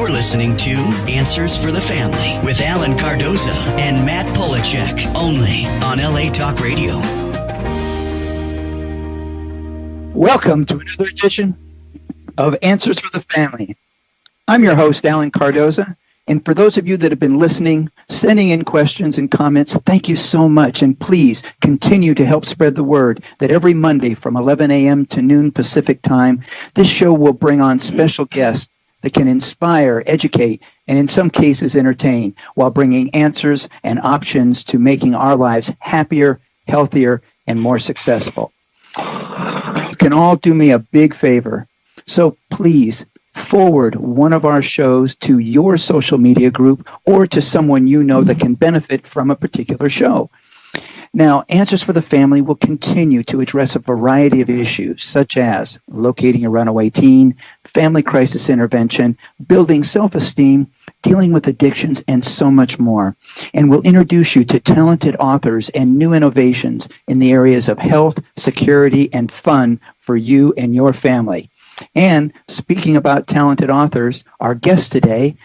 You're listening to Answers for the Family with Alan Cardoza and Matt Polachek, only on LA Talk Radio. Welcome to another edition of Answers for the Family. I'm your host, Alan Cardoza, and for those of you that have been listening, sending in questions and comments, thank you so much, and please continue to help spread the word that every Monday from 11 a.m. to noon Pacific time, this show will bring on special guests that can inspire, educate, and in some cases entertain, while bringing answers and options to making our lives happier, healthier, and more successful. You can all do me a big favor. So please forward one of our shows to your social media group or to someone you know that can benefit from a particular show. Now, Answers for the Family will continue to address a variety of issues, such as locating a runaway teen, family crisis intervention, building self-esteem, dealing with addictions, and so much more. And we'll introduce you to talented authors and new innovations in the areas of health, security, and fun for you and your family. And speaking about talented authors, our guest today,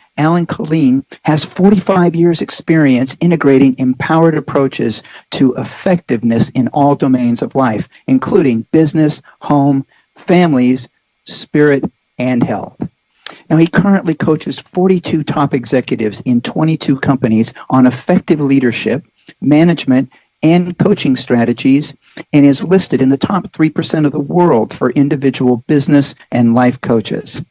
Colleen, has 45 years experience integrating empowered approaches to effectiveness in all domains of life, including business, home, families, spirit, and health. Now, he currently coaches 42 top executives in 22 companies on effective leadership, management, and coaching strategies, and is listed in the top 3% of the world for individual business and life coaches.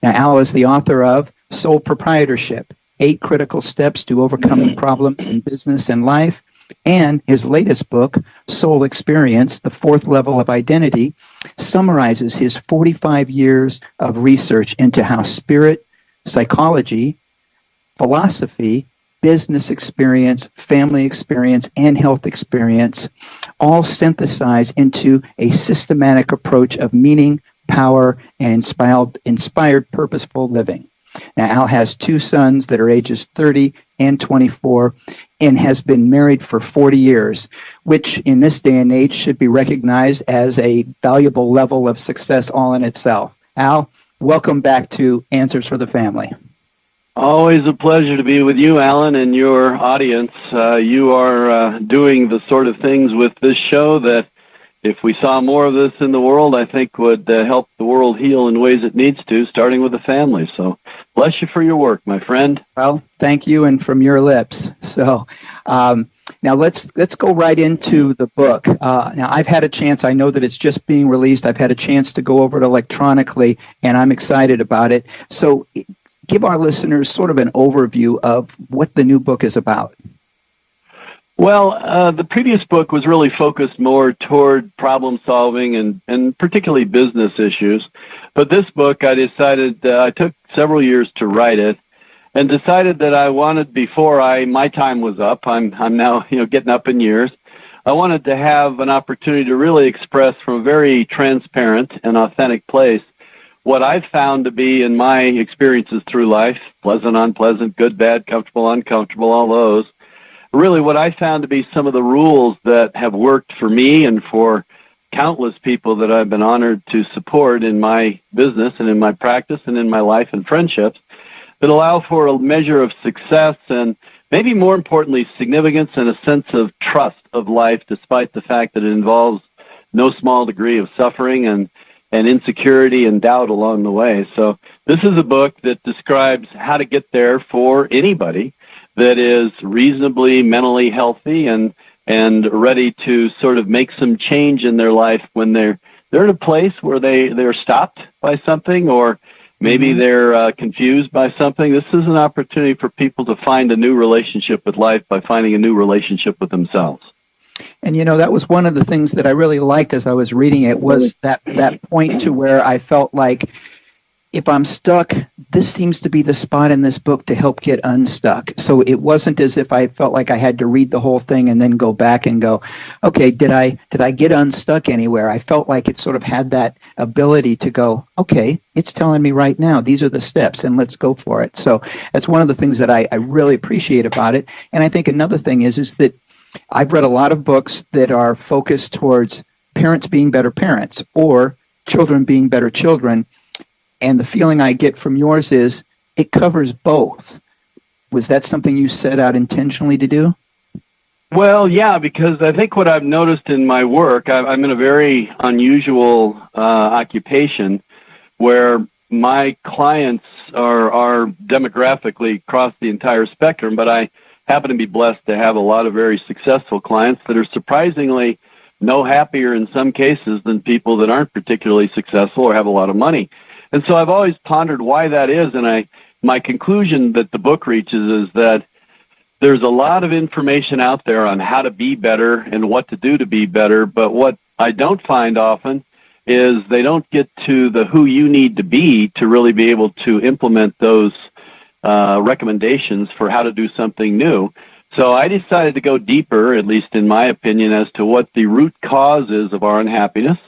Now, Al is the author of Sole Proprietorship, 8 Critical Steps to Overcoming Problems in Business and Life, and his latest book, Soul Experience, The Fourth Level of Identity, summarizes his 45 years of research into how spirit, psychology, philosophy, business experience, family experience, and health experience all synthesize into a systematic approach of meaning, power, and inspired purposeful living. Now, Al has 2 sons that are ages 30 and 24 and has been married for 40 years, which in this day and age should be recognized as a valuable level of success all in itself. Al, welcome back to Answers for the Family. Always a pleasure to be with you, Alan, and your audience. You are doing the sort of things with this show that, if we saw more of this in the world, I think would help the world heal in ways it needs to, starting with the family. So bless you for your work, my friend. Well, thank you, and from your lips. So now let's go right into the book. Now, I've had a chance. I know that it's just being released. I've had a chance to go over it electronically, and I'm excited about it. So give our listeners sort of an overview of what the new book is about. Well, the previous book was really focused more toward problem solving and particularly business issues. But this book, I decided, I took several years to write it and decided that I wanted, before my time was up, I'm now, getting up in years, I wanted to have an opportunity to really express from a very transparent and authentic place what I've found to be in my experiences through life, pleasant, unpleasant, good, bad, comfortable, uncomfortable, all those. Really what I found to be some of the rules that have worked for me and for countless people that I've been honored to support in my business and in my practice and in my life and friendships that allow for a measure of success and maybe more importantly, significance and a sense of trust of life, despite the fact that it involves no small degree of suffering and insecurity and doubt along the way. So this is a book that describes how to get there for anybody that is reasonably mentally healthy and ready to sort of make some change in their life when they're in a place where they're stopped by something, or maybe they're confused by something. This is an opportunity for people to find a new relationship with life by finding a new relationship with themselves. And, that was one of the things that I really liked as I was reading it, was that point to where I felt like, if I'm stuck, this seems to be the spot in this book to help get unstuck. So it wasn't as if I felt like I had to read the whole thing and then go back and go, okay, did I get unstuck anywhere? I felt like it sort of had that ability to go, okay, it's telling me right now, these are the steps, and let's go for it. So that's one of the things that I really appreciate about it. And I think another thing is that I've read a lot of books that are focused towards parents being better parents or children being better children. And the feeling I get from yours is it covers both. Was that something you set out intentionally to do? Well, yeah, because I think what I've noticed in my work, I'm in a very unusual occupation where my clients are demographically across the entire spectrum, but I happen to be blessed to have a lot of very successful clients that are surprisingly no happier in some cases than people that aren't particularly successful or have a lot of money. And so I've always pondered why that is, and my conclusion that the book reaches is that there's a lot of information out there on how to be better and what to do to be better, but what I don't find often is they don't get to the who you need to be to really be able to implement those recommendations for how to do something new. So I decided to go deeper, at least in my opinion, as to what the root cause is of our unhappiness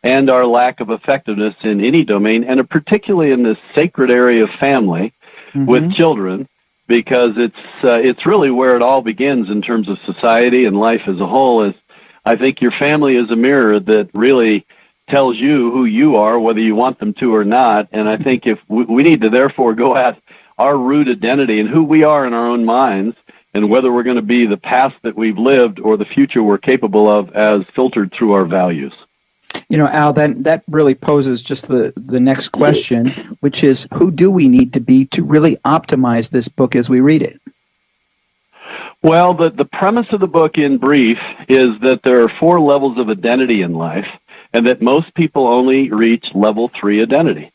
and our lack of effectiveness in any domain, and particularly in this sacred area of family with children, because it's really where it all begins in terms of society and life as a whole. Is I think your family is a mirror that really tells you who you are, whether you want them to or not. And I think if we need to therefore go at our root identity and who we are in our own minds, and whether we're going to be the past that we've lived or the future we're capable of as filtered through our values. You know, Al, that really poses just the next question, which is, who do we need to be to really optimize this book as we read it? Well, the premise of the book in brief is that there are 4 levels of identity in life, and that most people only reach level 3 identity.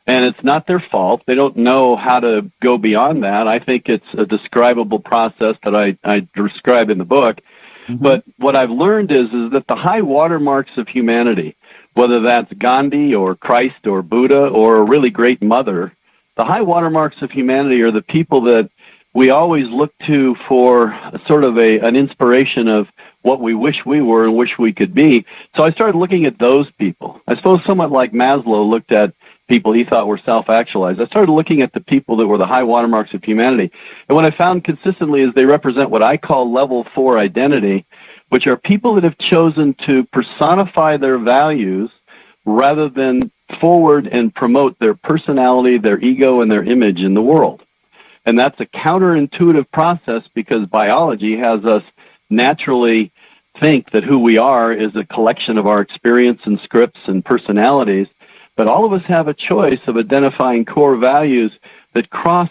And it's not their fault. They don't know how to go beyond that. I think it's a describable process that I describe in the book. But what I've learned is that the high watermarks of humanity, whether that's Gandhi or Christ or Buddha or a really great mother, the high watermarks of humanity are the people that we always look to for sort of an inspiration of what we wish we were and wish we could be. So I started looking at those people. I suppose somewhat like Maslow looked at people he thought were self-actualized. I started looking at the people that were the high watermarks of humanity. And what I found consistently is they represent what I call level 4 identity, which are people that have chosen to personify their values rather than forward and promote their personality, their ego, and their image in the world. And that's a counterintuitive process because biology has us naturally think that who we are is a collection of our experience and scripts and personalities. But all of us have a choice of identifying core values that cross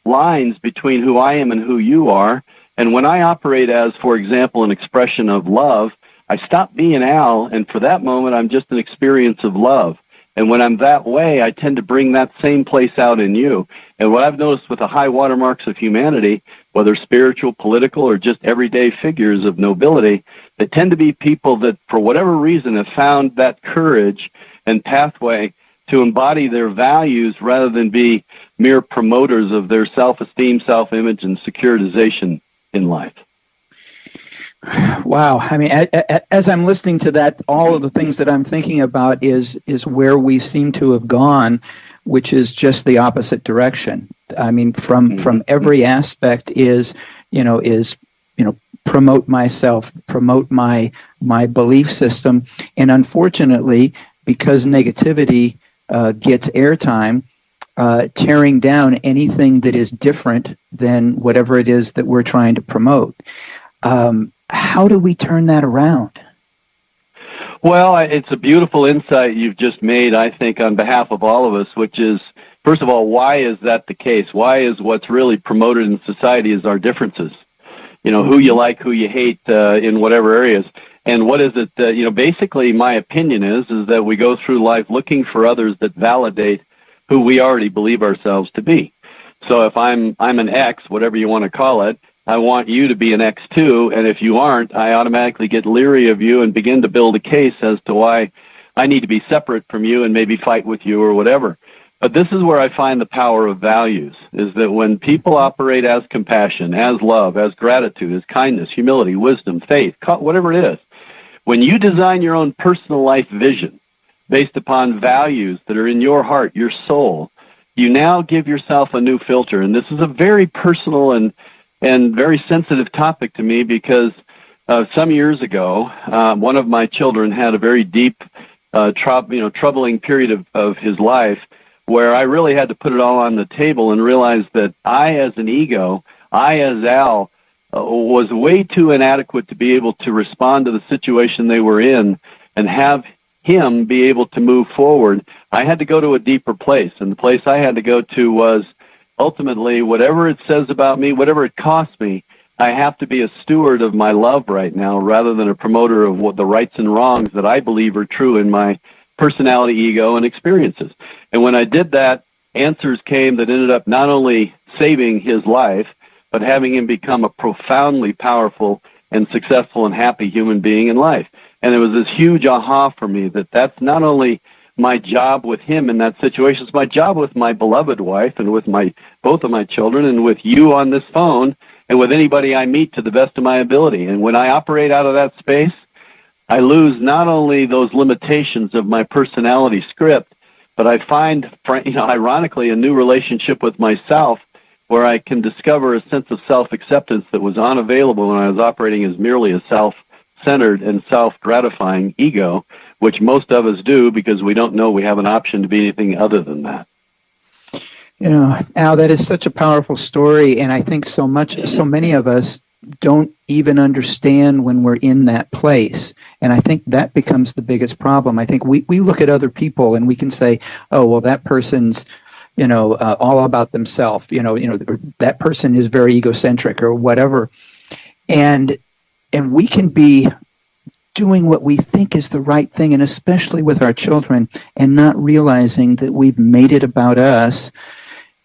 lines between who I am and who you are. And when I operate as, for example, an expression of love, I stop being Al, and for that moment, I'm just an experience of love. And when I'm that way, I tend to bring that same place out in you. And what I've noticed with the high watermarks of humanity, whether spiritual, political, or just everyday figures of nobility, they tend to be people that, for whatever reason, have found that courage and pathway to embody their values rather than be mere promoters of their self-esteem, self-image, and securitization in life. Wow. I mean, as I'm listening to that, all of the things that I'm thinking about is where we seem to have gone, which is just the opposite direction. I mean, from every aspect is promote myself, promote my belief system, and unfortunately, because negativity gets airtime, tearing down anything that is different than whatever it is that we're trying to promote. How do we turn that around? Well, it's a beautiful insight you've just made, I think, on behalf of all of us, which is, first of all, why is that the case? Why is what's really promoted in society is our differences? You know, who you like, who you hate in whatever areas. And what is it, basically my opinion is that we go through life looking for others that validate who we already believe ourselves to be. So if I'm an X, whatever you want to call it, I want you to be an X too, and if you aren't, I automatically get leery of you and begin to build a case as to why I need to be separate from you and maybe fight with you or whatever. But this is where I find the power of values, is that when people operate as compassion, as love, as gratitude, as kindness, humility, wisdom, faith, whatever it is, when you design your own personal life vision based upon values that are in your heart, your soul, you now give yourself a new filter. And this is a very personal and very sensitive topic to me because some years ago, one of my children had a very deep, troubling period of his life where I really had to put it all on the table and realize that I, as an ego, I, as Al, was way too inadequate to be able to respond to the situation they were in and have him be able to move forward. I had to go to a deeper place, and the place I had to go to was ultimately, whatever it says about me, whatever it costs me, I have to be a steward of my love right now rather than a promoter of what the rights and wrongs that I believe are true in my personality, ego, and experiences. And when I did that, answers came that ended up not only saving his life, but having him become a profoundly powerful and successful and happy human being in life. And it was this huge aha for me that that's not only my job with him in that situation, it's my job with my beloved wife and with both of my children and with you on this phone and with anybody I meet to the best of my ability. And when I operate out of that space, I lose not only those limitations of my personality script, but I find, ironically, a new relationship with myself where I can discover a sense of self-acceptance that was unavailable when I was operating as merely a self-centered and self-gratifying ego, which most of us do because we don't know we have an option to be anything other than that. Al, that is such a powerful story, and I think so many of us don't even understand when we're in that place. And I think that becomes the biggest problem. I think we look at other people and we can say, oh, well, that person's all about themselves, that person is very egocentric or whatever. And we can be doing what we think is the right thing, and especially with our children, and not realizing that we've made it about us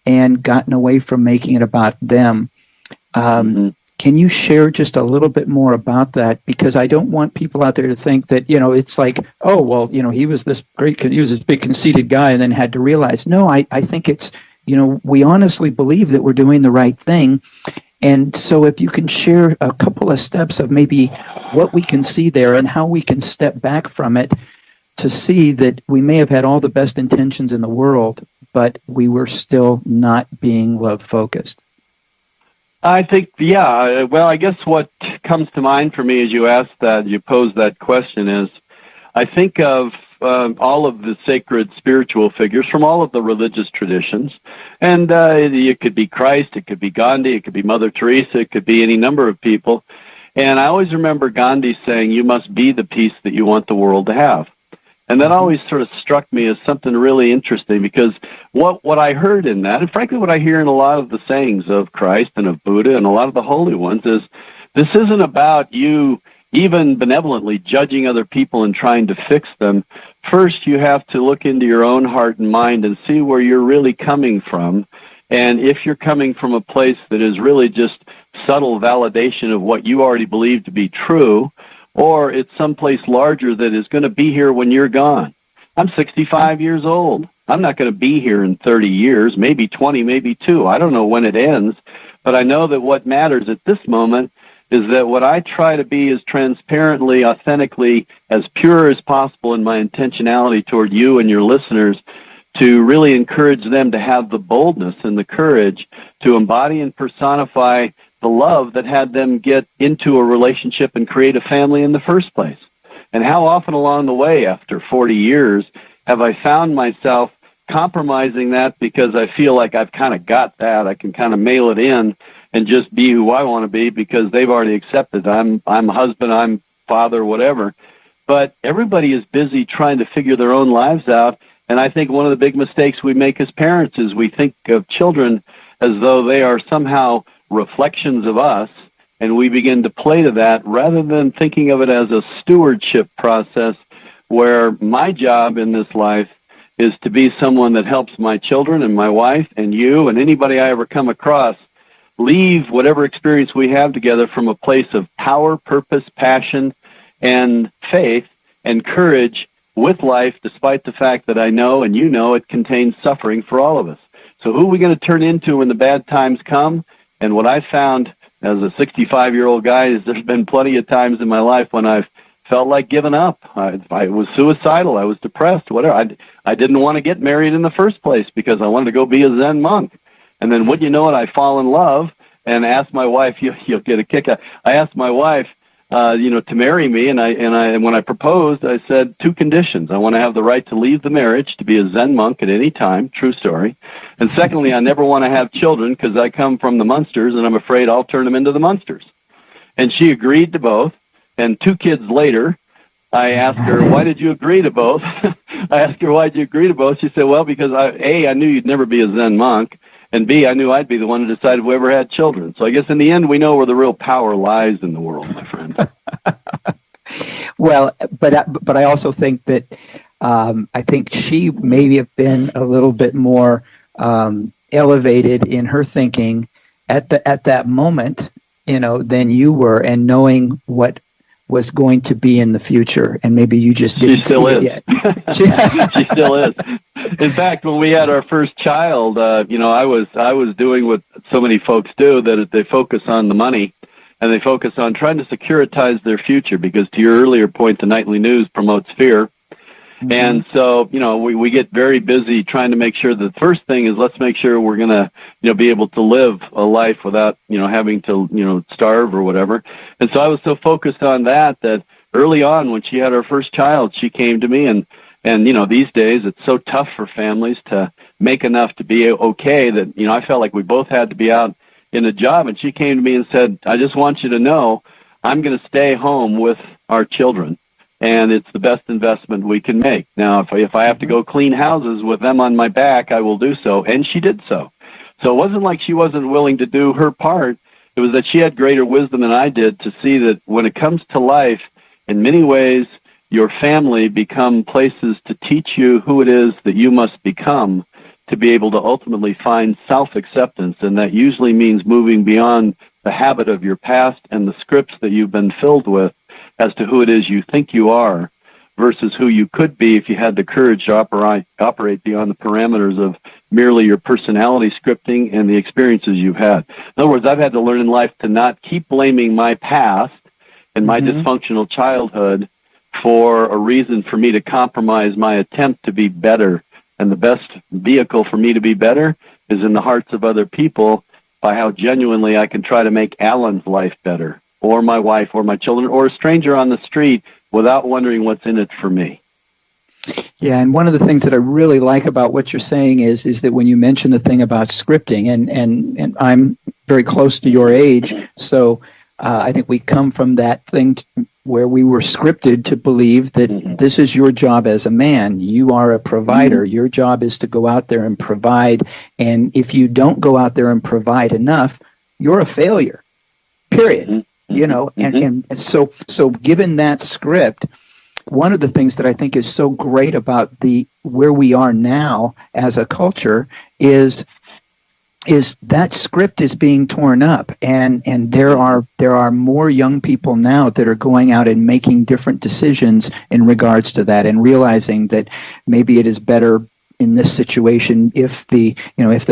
and gotten away from making it about them. Can you share just a little bit more about that? Because I don't want people out there to think that, it's like, oh, well, he was this big conceited guy and then had to realize, no, I think it's, we honestly believe that we're doing the right thing. And so if you can share a couple of steps of maybe what we can see there and how we can step back from it to see that we may have had all the best intentions in the world, but we were still not being love-focused. I think, well, I guess what comes to mind for me as you pose that question is, I think of all of the sacred spiritual figures from all of the religious traditions, and it could be Christ, it could be Gandhi, it could be Mother Teresa, it could be any number of people, and I always remember Gandhi saying, you must be the peace that you want the world to have. And that always sort of struck me as something really interesting, because what I heard in that, and frankly what I hear in a lot of the sayings of Christ and of Buddha and a lot of the holy ones, is this isn't about you even benevolently judging other people and trying to fix them. First, you have to look into your own heart and mind and see where you're really coming from. And if you're coming from a place that is really just subtle validation of what you already believe to be true, or it's someplace larger that is going to be here when you're gone. I'm 65 years old. I'm not going to be here in 30 years, maybe 20, maybe 2. I don't know when it ends, but I know that what matters at this moment is that what I try to be as transparently, authentically, as pure as possible in my intentionality toward you and your listeners, to really encourage them to have the boldness and the courage to embody and personify the love that had them get into a relationship and create a family in the first place. And how often along the way, after 40 years, have I found myself compromising that because I feel like I've kind of got that, I can kind of mail it in and just be who I want to be because they've already accepted I'm husband, I'm father, whatever. But everybody is busy trying to figure their own lives out. And I think one of the big mistakes we make as parents is we think of children as though they are somehow reflections of us, and we begin to play to that rather than thinking of it as a stewardship process where my job in this life is to be someone that helps my children and my wife and you and anybody I ever come across leave whatever experience we have together from a place of power, purpose, passion, and faith and courage with life, despite the fact that I know and you know it contains suffering for all of us. So who are we going to turn into when the bad times come? And what I found as a 65-year-old guy is there's been plenty of times in my life when I've felt like giving up. I was suicidal. I was depressed, whatever. I didn't want to get married in the first place because I wanted to go be a Zen monk. And then wouldn't you know it, I fall in love and asked my wife, you'll get a kick out. I asked my wife, to marry me. And when I proposed, I said 2 conditions. I want to have the right to leave the marriage, to be a Zen monk at any time, true story. And secondly, I never want to have children because I come from the Munsters and I'm afraid I'll turn them into the Munsters. And she agreed to both. And 2 kids later, I asked her, why did you agree to both? I asked her, why did you agree to both? She said, well, because I knew you'd never be a Zen monk, and B, I knew I'd be the one who decided whoever had children. So I guess in the end, we know where the real power lies in the world, my friend. Well, but I also think that I think she maybe have been a little bit more elevated in her thinking at that moment, than you were, and knowing what was going to be in the future, and maybe you just didn't see it yet. She still is. In fact, when we had our first child, I was doing what so many folks do, that they focus on the money, and they focus on trying to securitize their future, because to your earlier point, the nightly news promotes fear. Mm-hmm. And so, we get very busy trying to make sure that the first thing is, let's make sure we're going to, be able to live a life without, having to, starve or whatever. And so I was so focused on that early on, when she had her first child, she came to me and these days it's so tough for families to make enough to be okay that, I felt like we both had to be out in a job. And she came to me and said, I just want you to know I'm going to stay home with our children. And it's the best investment we can make. Now, if I have to go clean houses with them on my back, I will do so. And she did so. So it wasn't like she wasn't willing to do her part. It was that she had greater wisdom than I did to see that when it comes to life, in many ways, your family become places to teach you who it is that you must become to be able to ultimately find self-acceptance. And that usually means moving beyond the habit of your past and the scripts that you've been filled with as to who it is you think you are versus who you could be if you had the courage to operate beyond the parameters of merely your personality scripting and the experiences you've had. In other words, I've had to learn in life to not keep blaming my past and my dysfunctional childhood for a reason for me to compromise my attempt to be better. And the best vehicle for me to be better is in the hearts of other people, by how genuinely I can try to make Alan's life better, or my wife, or my children, or a stranger on the street, without wondering what's in it for me. Yeah, and one of the things that I really like about what you're saying is that when you mention the thing about scripting, and I'm very close to your age, so I think we come from that thing where we were scripted to believe that this is your job as a man. You are a provider. Your job is to go out there and provide, and if you don't go out there and provide enough, you're a failure, period. And so given that script, one of the things that I think is so great about where we are now as a culture is that script is being torn up, and there are more young people now that are going out and making different decisions in regards to that, and realizing that maybe it is better in this situation if the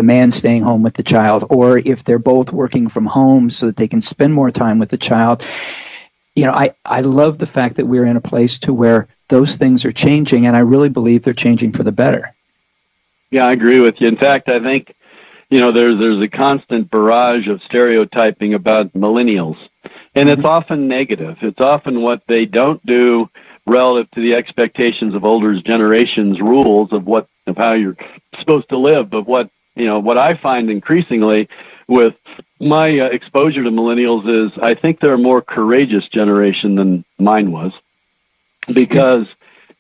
man's staying home with the child, or if they're both working from home so that they can spend more time with the child. I love the fact that we're in a place to where those things are changing, and I really believe they're changing for the better. Yeah, I agree with you. In fact, I think, there's a constant barrage of stereotyping about millennials, and it's often negative. It's often what they don't do relative to the expectations of older generations' rules of how you're supposed to live. But what I find increasingly with my exposure to millennials is I think they're a more courageous generation than mine was, because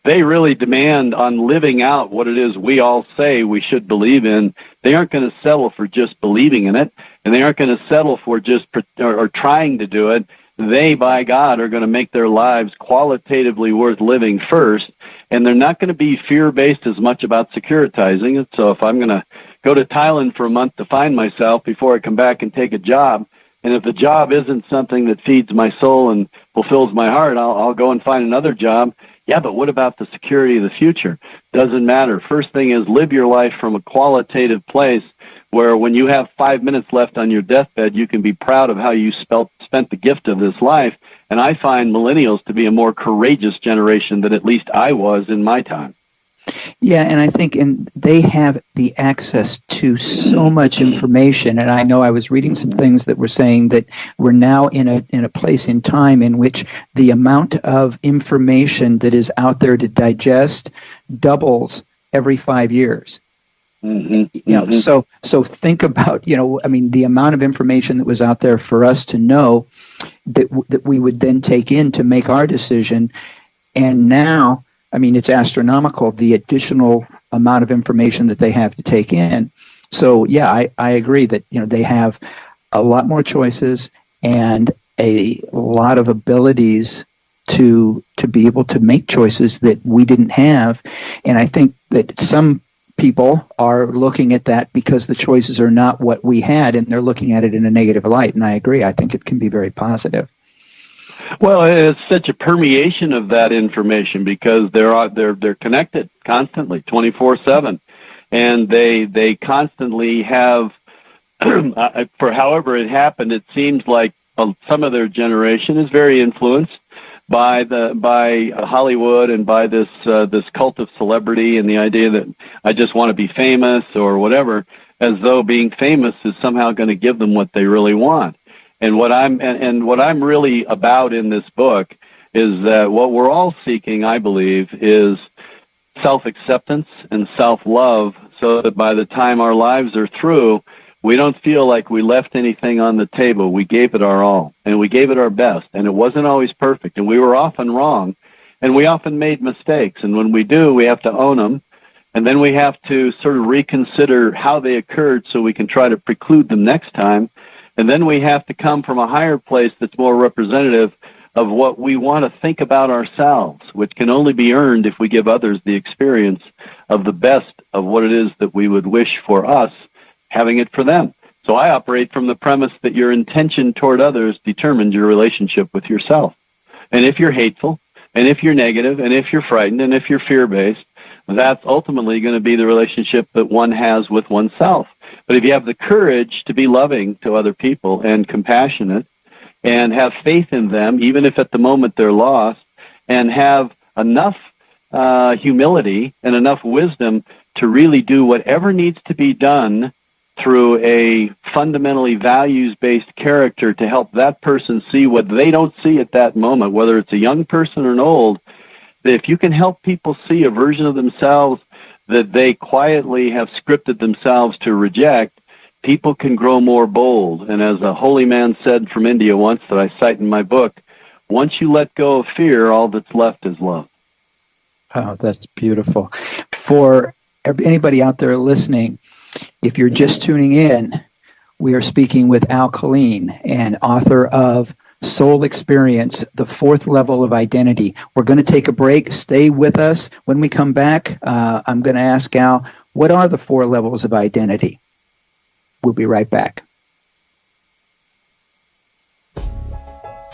they really demand on living out what it is we all say we should believe in. They aren't going to settle for just believing in it, and they aren't going to settle for just or trying to do it. They, by God, are going to make their lives qualitatively worth living first, and they're not going to be fear-based as much about securitizing it. So if I'm going to go to Thailand for a month to find myself before I come back and take a job, and if the job isn't something that feeds my soul and fulfills my heart, I'll go and find another job. Yeah, but what about the security of the future? Doesn't matter. First thing is live your life from a qualitative place where when you have 5 minutes left on your deathbed, you can be proud of how you spent the gift of this life. And I find millennials to be a more courageous generation than at least I was in my time. Yeah, and I think they have the access to so much information. And I know I was reading some things that were saying that we're now in a place in time in which the amount of information that is out there to digest doubles every 5 years. So think about, the amount of information that was out there for us to know that we would then take in to make our decision. And now, it's astronomical, the additional amount of information that they have to take in. So, yeah, I agree that, they have a lot more choices and a lot of abilities to be able to make choices that we didn't have. And I think that some people are looking at that because the choices are not what we had, and they're looking at it in a negative light. And I agree. I think it can be very positive. Well, it's such a permeation of that information because they're connected constantly, 24/7, and they constantly have. For however it happened, it seems like some of their generation is very influenced by Hollywood and by this cult of celebrity and the idea that I just want to be famous or whatever, as though being famous is somehow going to give them what they really want. And what I'm really about in this book is that what we're all seeking, I believe, is self-acceptance and self-love, so that by the time our lives are through, we don't feel like we left anything on the table. We gave it our all, and we gave it our best, and it wasn't always perfect, and we were often wrong, and we often made mistakes, and when we do, we have to own them, and then we have to sort of reconsider how they occurred so we can try to preclude them next time. And then we have to come from a higher place that's more representative of what we want to think about ourselves, which can only be earned if we give others the experience of the best of what it is that we would wish for us, having it for them. So I operate from the premise that your intention toward others determines your relationship with yourself. And if you're hateful, and if you're negative, and if you're frightened, and if you're fear-based, that's ultimately going to be the relationship that one has with oneself. But if you have the courage to be loving to other people and compassionate and have faith in them, even if at the moment they're lost, and have enough humility and enough wisdom to really do whatever needs to be done through a fundamentally values-based character to help that person see what they don't see at that moment, whether it's a young person or an old, that if you can help people see a version of themselves that they quietly have scripted themselves to reject, people can grow more bold. And as a holy man said from India once that I cite in my book, once you let go of fear, all that's left is love. Oh, that's beautiful. For anybody out there listening, if you're just tuning in, we are speaking with Colleen, and author of Soul Experience, the Fourth Level of Identity. We're going to take a break. Stay with us. When we come back, I'm going to ask Al, what are the 4 levels of identity? We'll be right back.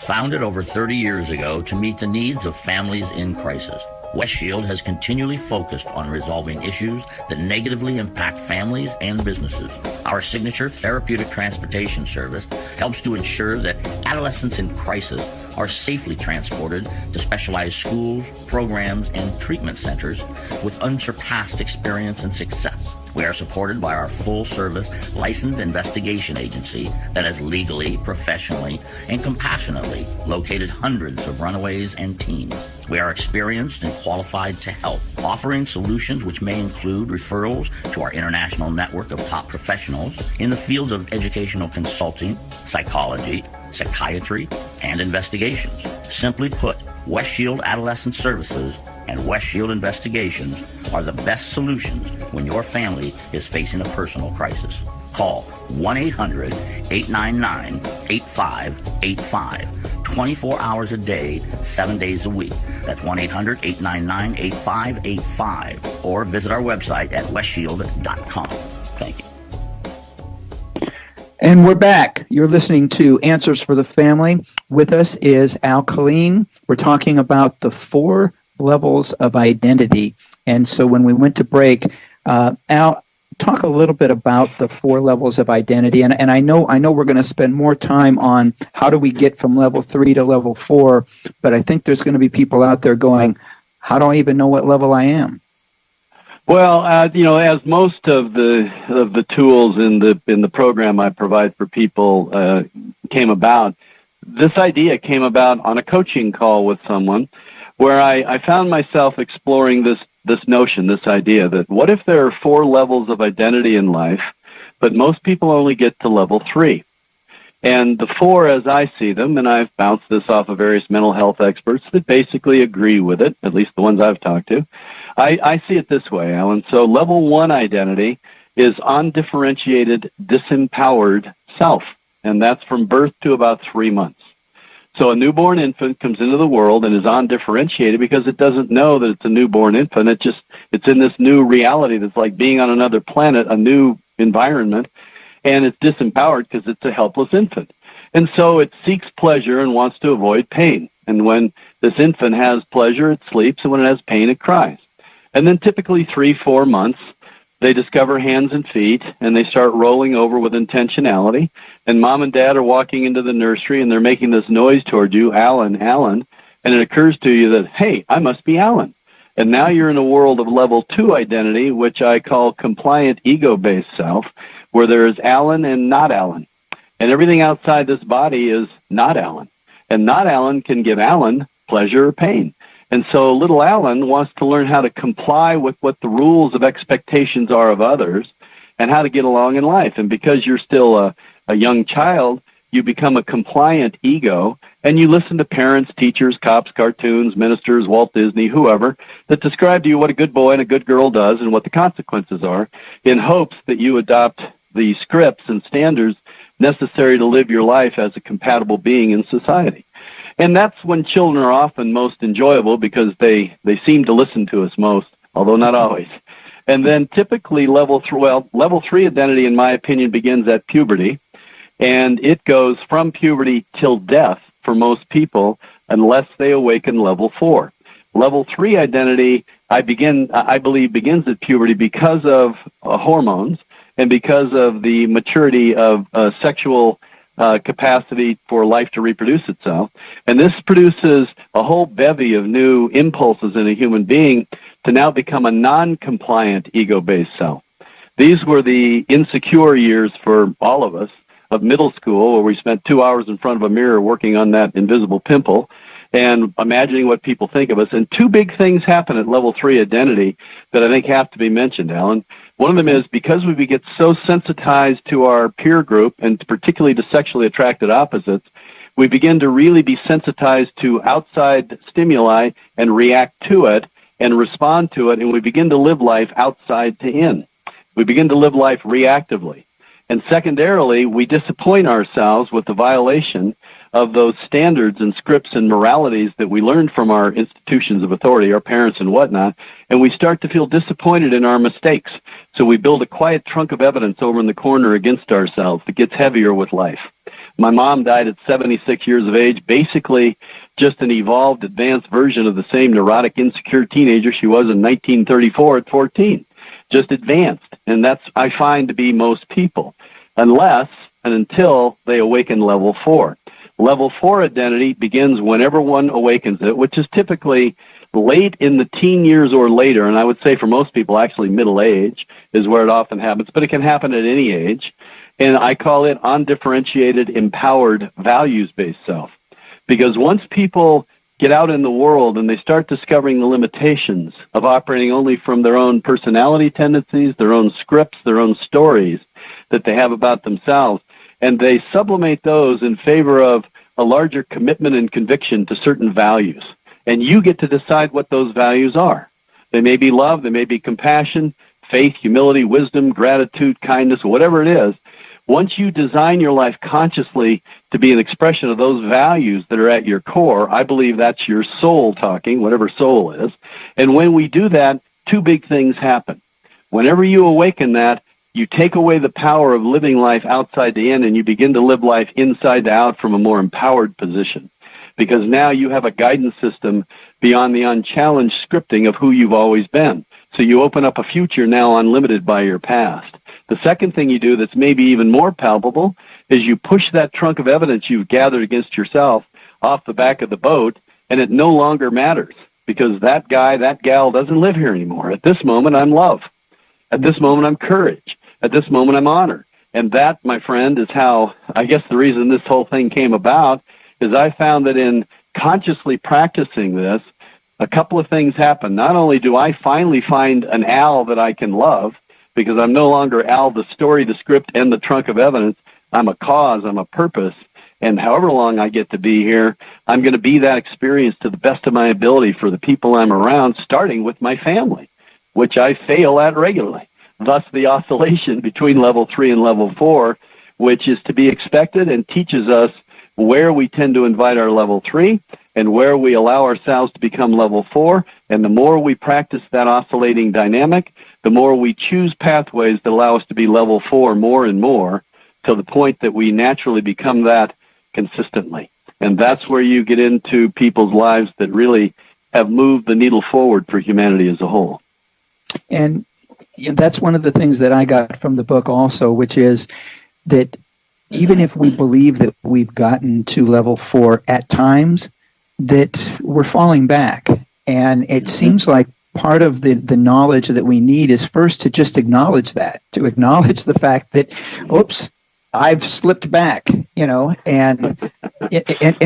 Founded over 30 years ago to meet the needs of families in crisis, West Shield has continually focused on resolving issues that negatively impact families and businesses. Our signature therapeutic transportation service helps to ensure that adolescents in crisis are safely transported to specialized schools, programs, and treatment centers with unsurpassed experience and success. We are supported by our full-service licensed investigation agency that has legally, professionally, and compassionately located hundreds of runaways and teens. We are experienced and qualified to help, offering solutions which may include referrals to our international network of top professionals in the fields of educational consulting, psychology, psychiatry, and investigations. Simply put, West Shield Adolescent Services and West Shield Investigations are the best solutions when your family is facing a personal crisis. Call 1-800-899-8585. 24 hours a day, 7 days a week. That's 1-800-899-8585. Or visit our website at westshield.com. Thank you. And we're back. You're listening to Answers for the Family. With us is Colleen. We're talking about the 4 levels of identity. And so when we went to break, Al, talk a little bit about the 4 levels of identity. And I know we're going to spend more time on how do we get from level 3 to level 4, but I think there's going to be people out there going, how do I even know what level I am? Well, as most of the tools in the program I provide for people came about, this idea came about on a coaching call with someone, where I found myself exploring this notion, this idea that what if there are 4 levels of identity in life, but most people only get to level 3. And the 4, as I see them, and I've bounced this off of various mental health experts that basically agree with it, at least the ones I've talked to, I see it this way, Alan. So level 1 identity is undifferentiated, disempowered self, and that's from birth to about 3 months. So a newborn infant comes into the world and is undifferentiated because it doesn't know that it's a newborn infant. It's in this new reality that's like being on another planet, a new environment, and it's disempowered because it's a helpless infant. And so it seeks pleasure and wants to avoid pain. And when this infant has pleasure, it sleeps, and when it has pain, it cries. And then typically 3-4 months, they discover hands and feet, and they start rolling over with intentionality. And mom and dad are walking into the nursery, and they're making this noise toward you, Alan, Alan. And it occurs to you that, hey, I must be Alan. And now you're in a world of level 2 identity, which I call compliant ego-based self, where there is Alan and not Alan. And everything outside this body is not Alan. And not Alan can give Alan pleasure or pain. And so little Alan wants to learn how to comply with what the rules of expectations are of others and how to get along in life. And because you're still a young child, you become a compliant ego, and you listen to parents, teachers, cops, cartoons, ministers, Walt Disney, whoever, that describe to you what a good boy and a good girl does and what the consequences are, in hopes that you adopt the scripts and standards necessary to live your life as a compatible being in society. And that's when children are often most enjoyable because they seem to listen to us most, although not always. And then typically level 3 identity, in my opinion, begins at puberty, and it goes from puberty till death for most people unless they awaken level 4. Level 3 identity, I believe, begins at puberty because of hormones and because of the maturity of sexual capacity for life to reproduce itself. And this produces a whole bevy of new impulses in a human being to now become a non-compliant ego-based self. These were the insecure years for all of us of middle school, where we spent 2 hours in front of a mirror working on that invisible pimple and imagining what people think of us. And 2 big things happen at level 3 identity that I think have to be mentioned, Alan. One of them is because we get so sensitized to our peer group, and particularly to sexually attracted opposites, we begin to really be sensitized to outside stimuli and react to it and respond to it, and we begin to live life outside to in. We begin to live life reactively. And secondarily, we disappoint ourselves with the violation of those standards and scripts and moralities that we learned from our institutions of authority, our parents and whatnot, and we start to feel disappointed in our mistakes. So we build a quiet trunk of evidence over in the corner against ourselves that gets heavier with life. My mom died at 76 years of age, basically just an evolved, advanced version of the same neurotic, insecure teenager she was in 1934 at 14. Just advanced. And that's, I find, to be most people, unless and until they awaken level 4. Level 4 identity begins whenever one awakens it, which is typically late in the teen years or later, and I would say for most people actually middle age is where it often happens, but it can happen at any age. And I call it undifferentiated, empowered, values-based self. Because once people get out in the world and they start discovering the limitations of operating only from their own personality tendencies, their own scripts, their own stories that they have about themselves, and they sublimate those in favor of a larger commitment and conviction to certain values. And you get to decide what those values are. They may be love, they may be compassion, faith, humility, wisdom, gratitude, kindness, whatever it is. Once you design your life consciously to be an expression of those values that are at your core, I believe that's your soul talking, whatever soul is. And when we do that, 2 big things happen. Whenever you awaken that, you take away the power of living life outside the in, and you begin to live life inside to out from a more empowered position. Because now you have a guidance system beyond the unchallenged scripting of who you've always been. So you open up a future now unlimited by your past. The second thing you do that's maybe even more palpable is you push that trunk of evidence you've gathered against yourself off the back of the boat, and it no longer matters. because that guy, that gal doesn't live here anymore. At this moment, I'm love. At this moment, I'm courage. At this moment, I'm honor. And that, my friend, is how, I guess the reason this whole thing came about is I found that in consciously practicing this, a couple of things happen. Not only do I finally find an Al that I can love, because I'm no longer Al, the story, the script, and the trunk of evidence. I'm a cause, I'm a purpose, and however long I get to be here, I'm going to be that experience to the best of my ability for the people I'm around, starting with my family, which I fail at regularly. Thus the oscillation between level 3 and level 4, which is to be expected and teaches us where we tend to invite our level 3 and where we allow ourselves to become level 4. And the more we practice that oscillating dynamic, the more we choose pathways that allow us to be level 4 more and more, to the point that we naturally become that consistently. And that's where you get into people's lives that really have moved the needle forward for humanity as a whole. And that's one of the things that I got from the book also, which is that even if we believe that we've gotten to level 4 at times, that we're falling back. And it seems like part of the knowledge that we need is first to just acknowledge that, to acknowledge the fact that, oops, I've slipped back, and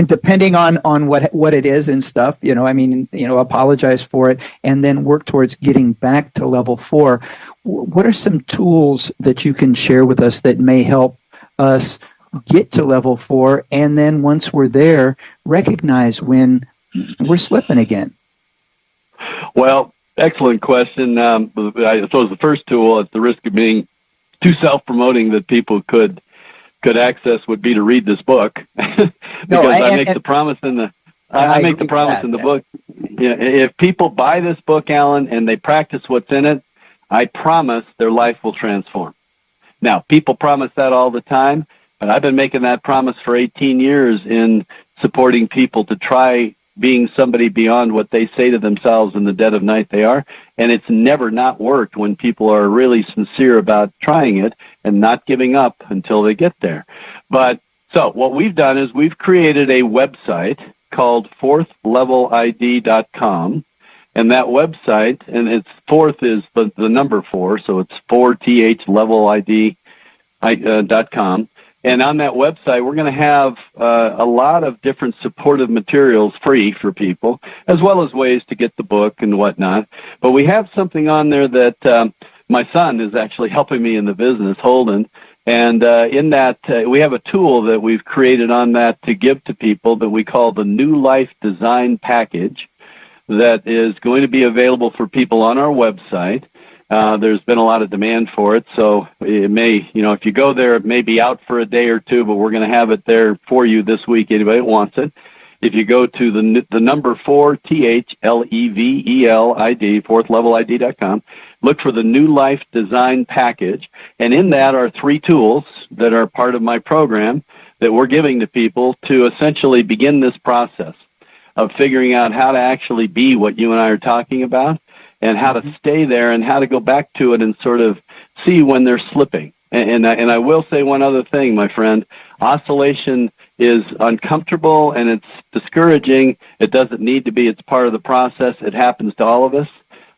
depending on what it is and stuff, apologize for it and then work towards getting back to level 4. What are some tools that you can share with us that may help us get to level 4, and then once we're there, recognize when we're slipping again? Well, excellent question. I suppose the first tool, at the risk of being too self-promoting that people could access, would be to read this book. Because I make the promise in the book. Yeah, if people buy this book, Alan, and they practice what's in it, I promise their life will transform. Now, people promise that all the time, but I've been making that promise for 18 years in supporting people to try being somebody beyond what they say to themselves in the dead of night they are. And it's never not worked when people are really sincere about trying it and not giving up until they get there. But so what we've done is we've created a website called fourthlevelid.com. And that website, and its fourth is the number 4, so it's 4thlevelid.com. And on that website, we're going to have a lot of different supportive materials free for people, as well as ways to get the book and whatnot. But we have something on there that my son is actually helping me in the business, Holden. And in that, we have a tool that we've created on that to give to people that we call the New Life Design Package, that is going to be available for people on our website. There's been a lot of demand for it, so it may, if you go there, it may be out for a day or two, but we're going to have it there for you this week, anybody that wants it. If you go to the number 4, THLEVELID, fourthlevelid.com, look for the New Life Design Package, and in that are 3 tools that are part of my program that we're giving to people to essentially begin this process of figuring out how to actually be what you and I are talking about, and how to stay there and how to go back to it and sort of see when they're slipping. And I will say one other thing, my friend. Oscillation is uncomfortable and it's discouraging. It doesn't need to be. It's part of the process. It happens to all of us.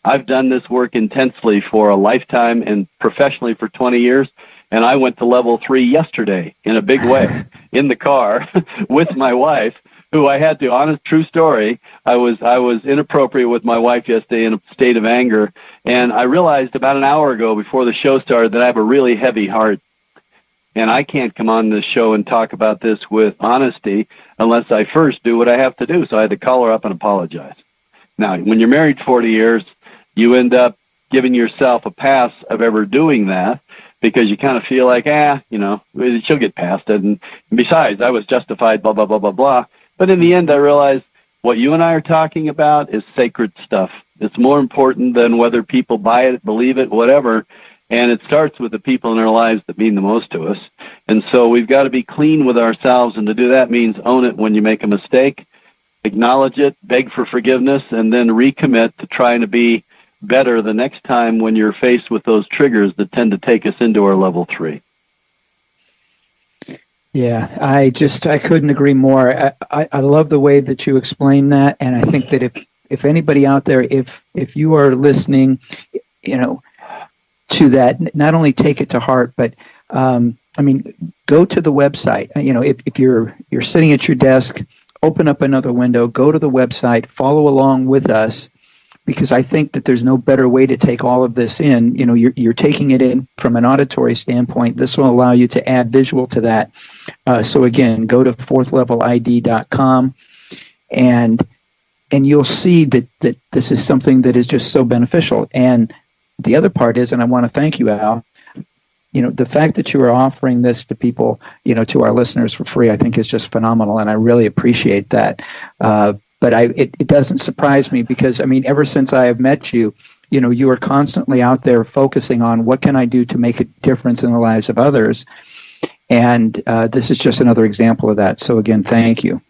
I've done this work intensely for a lifetime and professionally for 20 years. And I went to level 3 yesterday in a big way in the car with my wife, who I had to, honest, true story, I was inappropriate with my wife yesterday in a state of anger, and I realized about an hour ago before the show started that I have a really heavy heart, and I can't come on this show and talk about this with honesty unless I first do what I have to do, so I had to call her up and apologize. Now, when you're married 40 years, you end up giving yourself a pass of ever doing that, because you kind of feel like, she'll get past it, and besides, I was justified, blah, blah, blah, blah, blah. But in the end, I realized what you and I are talking about is sacred stuff. It's more important than whether people buy it, believe it, whatever. And it starts with the people in our lives that mean the most to us. And so we've got to be clean with ourselves. And to do that means own it when you make a mistake, acknowledge it, beg for forgiveness, and then recommit to trying to be better the next time when you're faced with those triggers that tend to take us into our level 3. Yeah, I couldn't agree more. I love the way that you explain that, and I think that if anybody out there, if you are listening, to that, not only take it to heart, but go to the website. If you're sitting at your desk, open up another window, go to the website, follow along with us, because I think that there's no better way to take all of this in. You're taking it in from an auditory standpoint. This will allow you to add visual to that. So again, go to fourthlevelid.com, and you'll see that this is something that is just so beneficial. And the other part is, and I want to thank you, Al, the fact that you are offering this to people, to our listeners for free, I think is just phenomenal, and I really appreciate that. But it doesn't surprise me because, ever since I have met you, you are constantly out there focusing on what can I do to make a difference in the lives of others. And this is just another example of that. So again, thank you.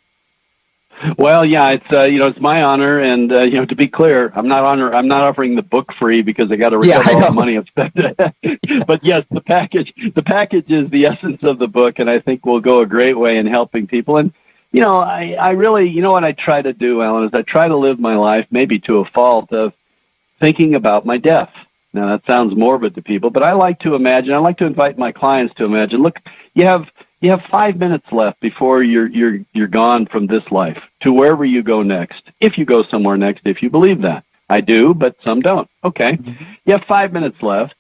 Well, yeah, it's my honor, and to be clear, I'm not offering the book free because I got to recover all the money I've spent. But yes, the package is the essence of the book, and I think will go a great way in helping people. And I really, what I try to do, Alan, is I try to live my life, maybe to a fault, of thinking about my death. Now that sounds morbid to people, but I like to invite my clients to imagine. Look, you have 5 minutes left before you're gone from this life to wherever you go next. If you go somewhere next, if you believe that. I do, but some don't. Okay. Mm-hmm. You have 5 minutes left.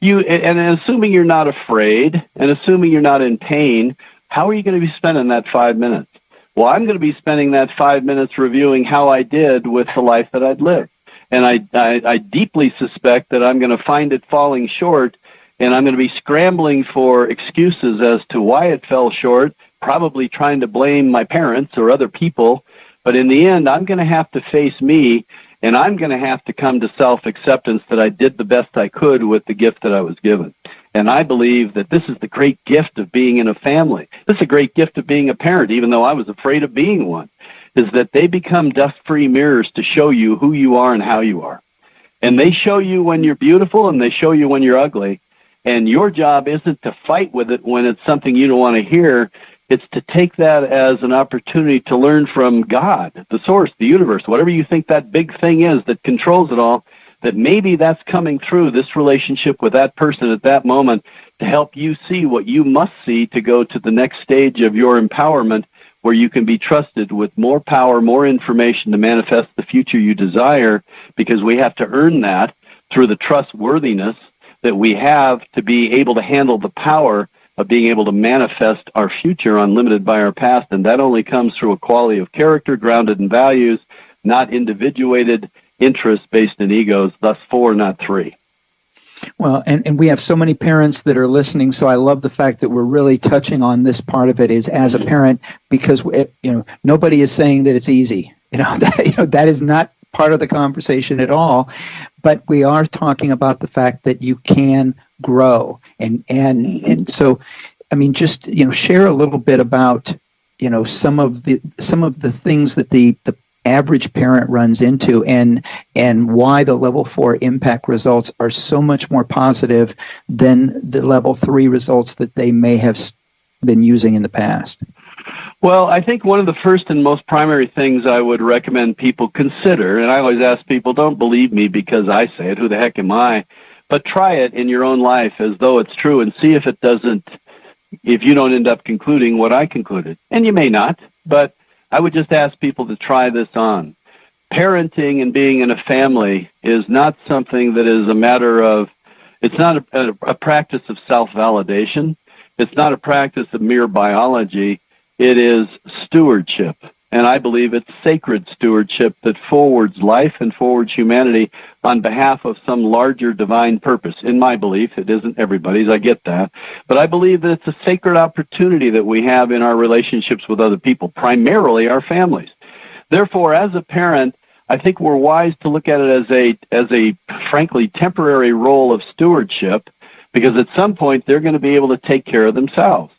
And assuming you're not afraid and assuming you're not in pain, how are you going to be spending that 5 minutes? Well, I'm going to be spending that 5 minutes reviewing how I did with the life that I'd lived. And I deeply suspect that I'm going to find it falling short, and I'm going to be scrambling for excuses as to why it fell short, probably trying to blame my parents or other people. But in the end, I'm going to have to face me, and I'm going to have to come to self-acceptance that I did the best I could with the gift that I was given. And I believe that this is the great gift of being in a family. This is a great gift of being a parent, even though I was afraid of being one, is that they become dust-free mirrors to show you who you are and how you are. And they show you when you're beautiful and they show you when you're ugly. And your job isn't to fight with it when it's something you don't want to hear. It's to take that as an opportunity to learn from God, the source, the universe, whatever you think that big thing is that controls it all, that maybe that's coming through this relationship with that person at that moment to help you see what you must see to go to the next stage of your empowerment, where you can be trusted with more power, more information to manifest the future you desire, because we have to earn that through the trustworthiness that we have to be able to handle the power of being able to manifest our future unlimited by our past. And that only comes through a quality of character grounded in values, not individuated interests based in egos, thus 4, not 3. Well, and we have so many parents that are listening, so I love the fact that we're really touching on this part of it is as a parent, because nobody is saying that it's easy. That is not part of the conversation at all, but we are talking about the fact that you can grow, and so just share a little bit about some of the things that the average parent runs into, and why the level 4 impact results are so much more positive than the level 3 results that they may have been using in the past. Well, I think one of the first and most primary things I would recommend people consider, and I always ask people, don't believe me because I say it, who the heck am I? But try it in your own life as though it's true and see if you don't end up concluding what I concluded. And you may not, but I would just ask people to try this on. Parenting and being in a family is not something that is a matter of, it's not a practice of self-validation. It's not a practice of mere biology. It is stewardship. And I believe it's sacred stewardship that forwards life and forwards humanity on behalf of some larger divine purpose. In my belief, it isn't everybody's, I get that. But I believe that it's a sacred opportunity that we have in our relationships with other people, primarily our families. Therefore, as a parent, I think we're wise to look at it as a frankly temporary role of stewardship, because at some point they're going to be able to take care of themselves.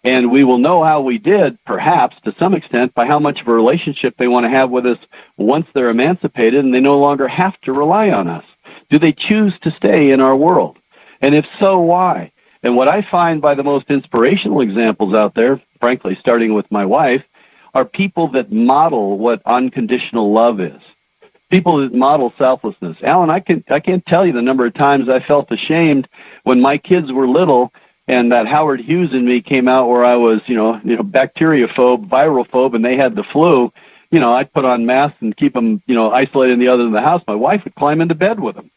And we will know how we did, perhaps, to some extent, by how much of a relationship they want to have with us once they're emancipated and they no longer have to rely on us. Do they choose to stay in our world? And if so, why? And what I find by the most inspirational examples out there, frankly, starting with my wife, are people that model what unconditional love is. people that model selflessness. Alan, I can't tell you the number of times I felt ashamed when my kids were little and that Howard Hughes in me came out where I was, bacteriophobe, virophobe, and they had the flu. I'd put on masks and keep them, isolated in the other end of the house. My wife would climb into bed with them.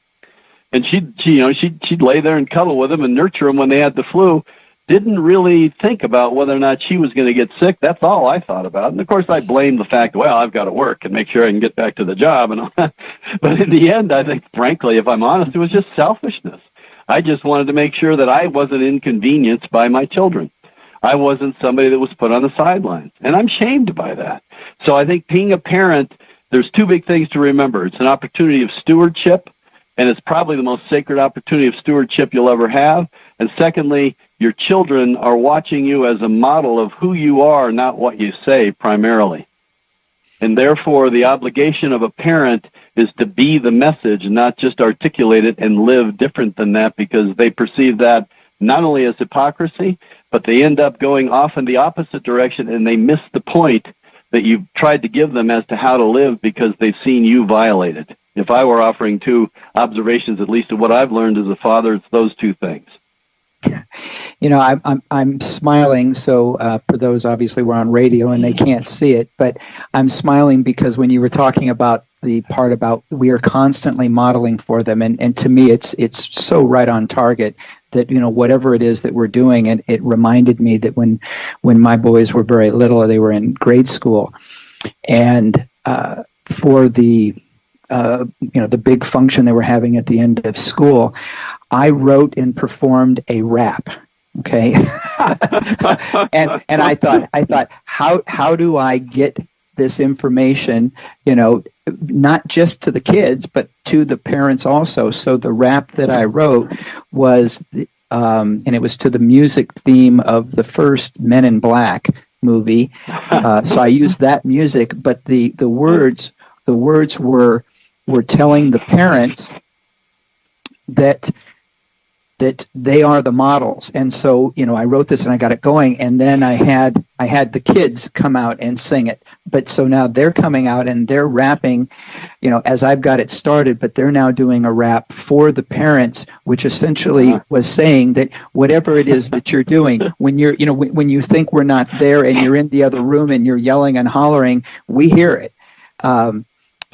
And she'd lay there and cuddle with them and nurture them when they had the flu. Didn't really think about whether or not she was going to get sick. That's all I thought about. And of course, I blamed the fact, well, I've got to work and make sure I can get back to the job. And all that. But in the end, I think, frankly, if I'm honest, it was just selfishness. I just wanted to make sure that I wasn't inconvenienced by my children. I wasn't somebody that was put on the sidelines. And I'm shamed by that. So I think being a parent, there's two big things to remember. It's an opportunity of stewardship, and it's probably the most sacred opportunity of stewardship you'll ever have. And secondly, your children are watching you as a model of who you are, not what you say primarily. And therefore, the obligation of a parent is to be the message, not just articulate it and live different than that, because they perceive that not only as hypocrisy, but they end up going off in the opposite direction, and they miss the point that you've tried to give them as to how to live because they've seen you violate it. If I were offering two observations, at least of what I've learned as a father, it's those two things. I'm smiling. So for those, obviously, we're on radio and they can't see it, but I'm smiling because when you were talking about the part about we are constantly modeling for them, and to me, it's so right on target that whatever it is that we're doing, and it reminded me that when my boys were very little, they were in grade school, and for the the big function they were having at the end of school, I wrote and performed a rap. Okay, and I thought, how do I get this information, not just to the kids, but to the parents also. So the rap that I wrote was, and it was to the music theme of the first Men in Black movie. So I used that music, but the words were telling the parents that they are the models. And so, I wrote this and I got it going, and then I had the kids come out and sing it. But so now they're coming out and they're rapping, as I've got it started, but they're now doing a rap for the parents, which essentially was saying that whatever it is that you're doing, when you're, when you think we're not there and you're in the other room and you're yelling and hollering, we hear it.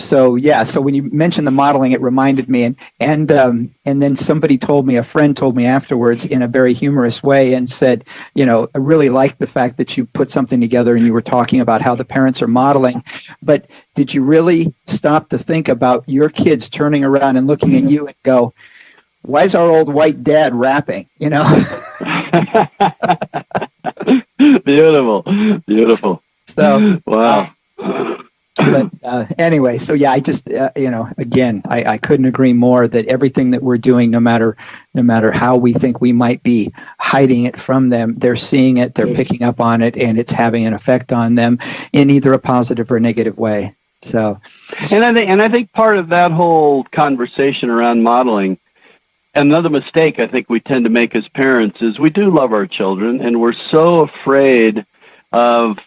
So when you mentioned the modeling, it reminded me, and then a friend told me afterwards in a very humorous way and said, I really liked the fact that you put something together and you were talking about how the parents are modeling, but did you really stop to think about your kids turning around and looking at you and go, why is our old white dad rapping? Beautiful. So, wow. But anyway, so I just, again, I couldn't agree more that everything that we're doing, no matter how we think we might be hiding it from them, they're seeing it, they're picking up on it, and it's having an effect on them in either a positive or negative way. So, and I think part of that whole conversation around modeling, another mistake I think we tend to make as parents is we do love our children, and we're so afraid of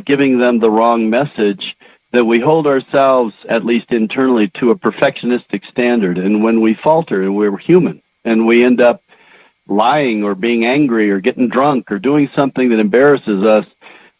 giving them the wrong message that we hold ourselves, at least internally, to a perfectionistic standard. And when we falter, and we're human, and we end up lying or being angry or getting drunk or doing something that embarrasses us,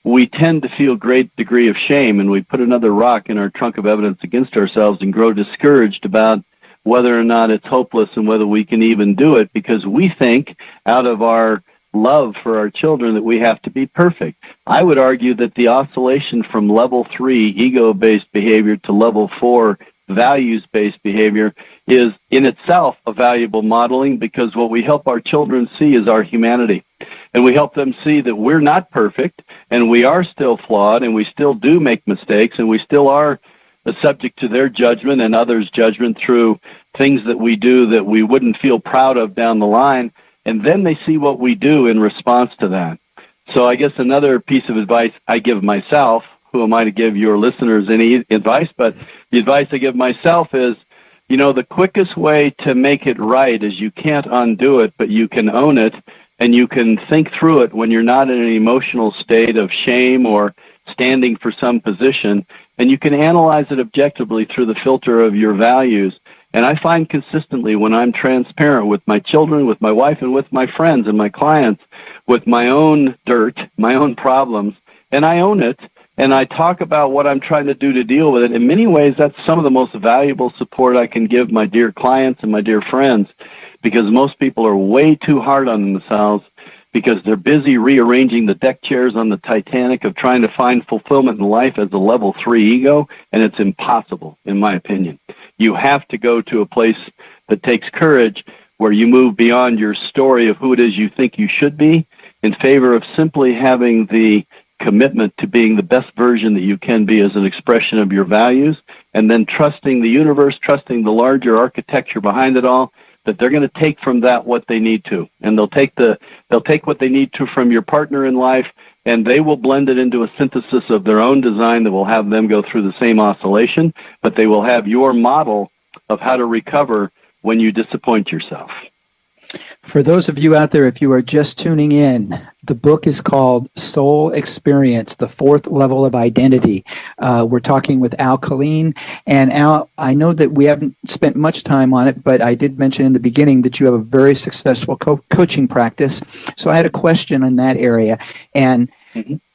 we tend to feel great degree of shame, and we put another rock in our trunk of evidence against ourselves and grow discouraged about whether or not it's hopeless and whether we can even do it, because we think out of our love for our children that we have to be perfect. I would argue that the oscillation from level 3 ego-based behavior to level 4 values-based behavior is in itself a valuable modeling, because what we help our children see is our humanity. And we help them see that we're not perfect, and we are still flawed, and we still do make mistakes, and we still are subject to their judgment and others' judgment through things that we do that we wouldn't feel proud of down the line. And then they see what we do in response to that. So I guess another piece of advice I give myself, who am I to give your listeners any advice, but the advice I give myself is, the quickest way to make it right is you can't undo it, but you can own it, and you can think through it when you're not in an emotional state of shame or standing for some position. and you can analyze it objectively through the filter of your values. And I find consistently when I'm transparent with my children, with my wife, and with my friends and my clients, with my own dirt, my own problems, and I own it, and I talk about what I'm trying to do to deal with it. In many ways, that's some of the most valuable support I can give my dear clients and my dear friends, because most people are way too hard on themselves because they're busy rearranging the deck chairs on the Titanic of trying to find fulfillment in life as a level 3 ego, and it's impossible, in my opinion. You have to go to a place that takes courage where you move beyond your story of who it is you think you should be in favor of simply having the commitment to being the best version that you can be as an expression of your values, and then trusting the universe, trusting the larger architecture behind it all, that they're going to take from that what they need to. And they'll take what they need to from your partner in life, and they will blend it into a synthesis of their own design that will have them go through the same oscillation, but they will have your model of how to recover when you disappoint yourself. For those of you out there, if you are just tuning in, the book is called Soul Experience, The Fourth Level of Identity. We're talking with Al Killeen. And Al, I know that we haven't spent much time on it, but I did mention in the beginning that you have a very successful coaching practice. So I had a question in that area. And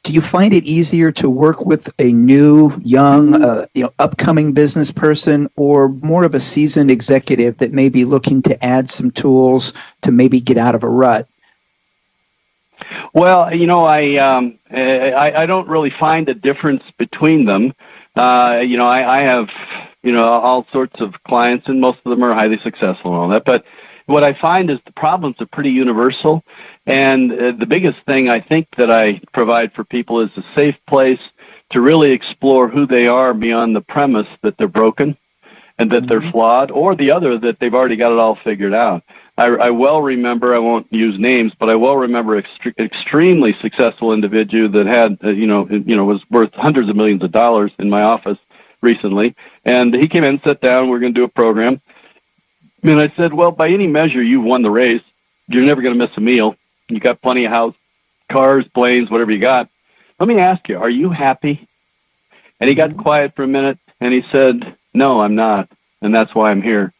do you find it easier to work with a new, young, upcoming business person, or more of a seasoned executive that may be looking to add some tools to maybe get out of a rut? Well, I don't really find a difference between them. I have, all sorts of clients, and most of them are highly successful and all that. But what I find is the problems are pretty universal. And the biggest thing I think that I provide for people is a safe place to really explore who they are beyond the premise that they're broken and that they're flawed, or the other, that they've already got it all figured out. I well remember, I won't use names, but I well remember extremely successful individual that had, was worth hundreds of millions of dollars in my office recently. And he came in and sat down, we're going to do a program. And I said, well, by any measure, you've won the race. You're never going to miss a meal. You got plenty of house, cars, planes, whatever you got. Let me ask you, are you happy? And he got quiet for a minute, and he said, no, I'm not, and that's why I'm here.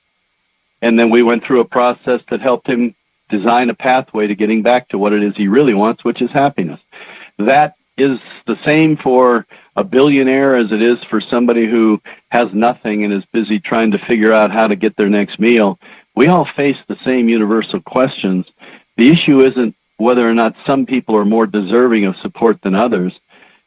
And then we went through a process that helped him design a pathway to getting back to what it is he really wants, which is happiness. That is the same for a billionaire as it is for somebody who has nothing and is busy trying to figure out how to get their next meal. We all face the same universal questions. The issue isn't whether or not some people are more deserving of support than others.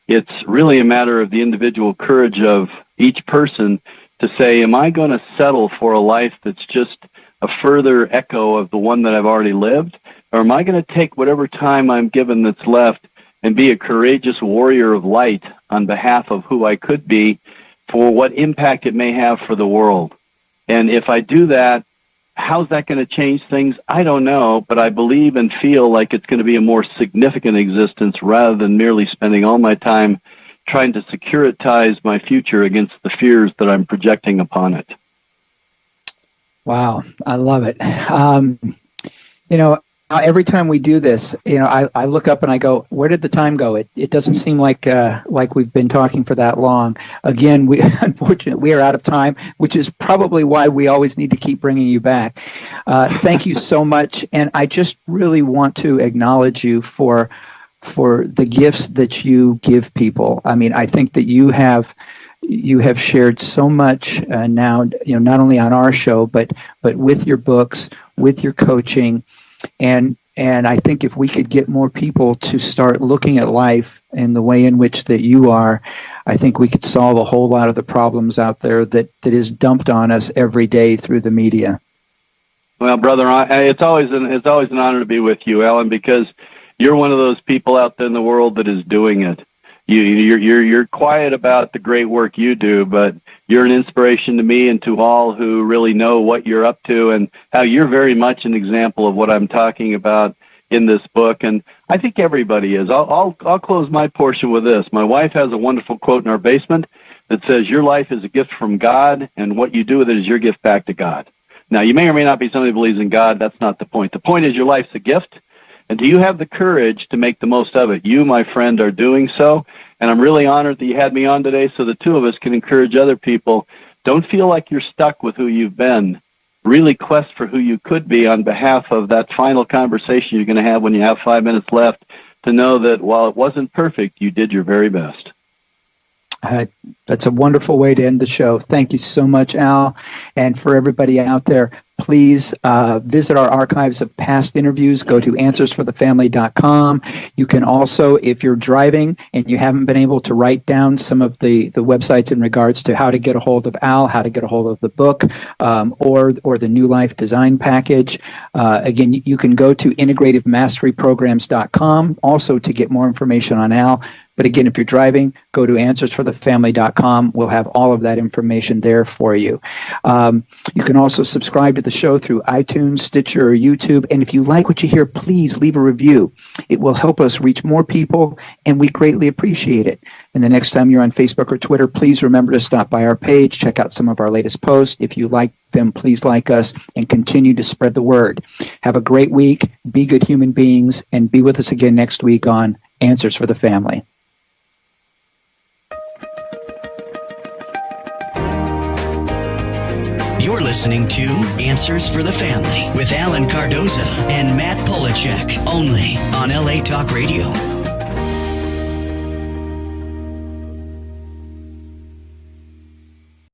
It's really a matter of the individual courage of each person to say, am I going to settle for a life that's just a further echo of the one that I've already lived? Or am I going to take whatever time I'm given that's left and be a courageous warrior of light on behalf of who I could be for what impact it may have for the world? And if I do that, how's that going to change things? I don't know, but I believe and feel like it's going to be a more significant existence rather than merely spending all my time trying to securitize my future against the fears that I'm projecting upon it. Wow, I love it. Every time we do this, I look up and I go, where did the time go? It doesn't seem like we've been talking for that long. Again, unfortunately, we are out of time, which is probably why we always need to keep bringing you back. Thank you so much. And I just really want to acknowledge you for the gifts that you give people. I mean, I think that you have shared so much now, not only on our show, but with your books, with your coaching. And I think if we could get more people to start looking at life in the way in which that you are, I think we could solve a whole lot of the problems out there that is dumped on us every day through the media. Well, brother, it's always an honor to be with you, Alan, because you're one of those people out there in the world that is doing it. You're quiet about the great work you do, but you're an inspiration to me and to all who really know what you're up to and how you're very much an example of what I'm talking about in this book. And I think everybody is. I'll close my portion with this. My wife has a wonderful quote in our basement that says, your life is a gift from God, and what you do with it is your gift back to God. Now, you may or may not be somebody who believes in God. That's not the point. The point is your life's a gift. And do you have the courage to make the most of it? You, my friend, are doing so. And I'm really honored that you had me on today so the two of us can encourage other people. Don't feel like you're stuck with who you've been. Really quest for who you could be on behalf of that final conversation you're going to have when you have 5 minutes left, to know that while it wasn't perfect, you did your very best. That's a wonderful way to end the show. Thank you so much, Al. And for everybody out there, please visit our archives of past interviews. Go to answersforthefamily.com. You can also, if you're driving and you haven't been able to write down some of the websites in regards to how to get a hold of Al, how to get a hold of the book, or the New Life Design Package, again, you can go to integrativemasteryprograms.com also to get more information on Al. But again, if you're driving, go to answersforthefamily.com. We'll have all of that information there for you. You can also subscribe to the show through iTunes, Stitcher, or YouTube. And if you like what you hear, please leave a review. It will help us reach more people, and we greatly appreciate it. And the next time you're on Facebook or Twitter, please remember to stop by our page, check out some of our latest posts. If you like them, please like us and continue to spread the word. Have a great week. Be good human beings, and be with us again next week on Answers for the Family. You're listening to Answers for the Family with Alan Cardoza and Matt Polachek, only on LA Talk Radio.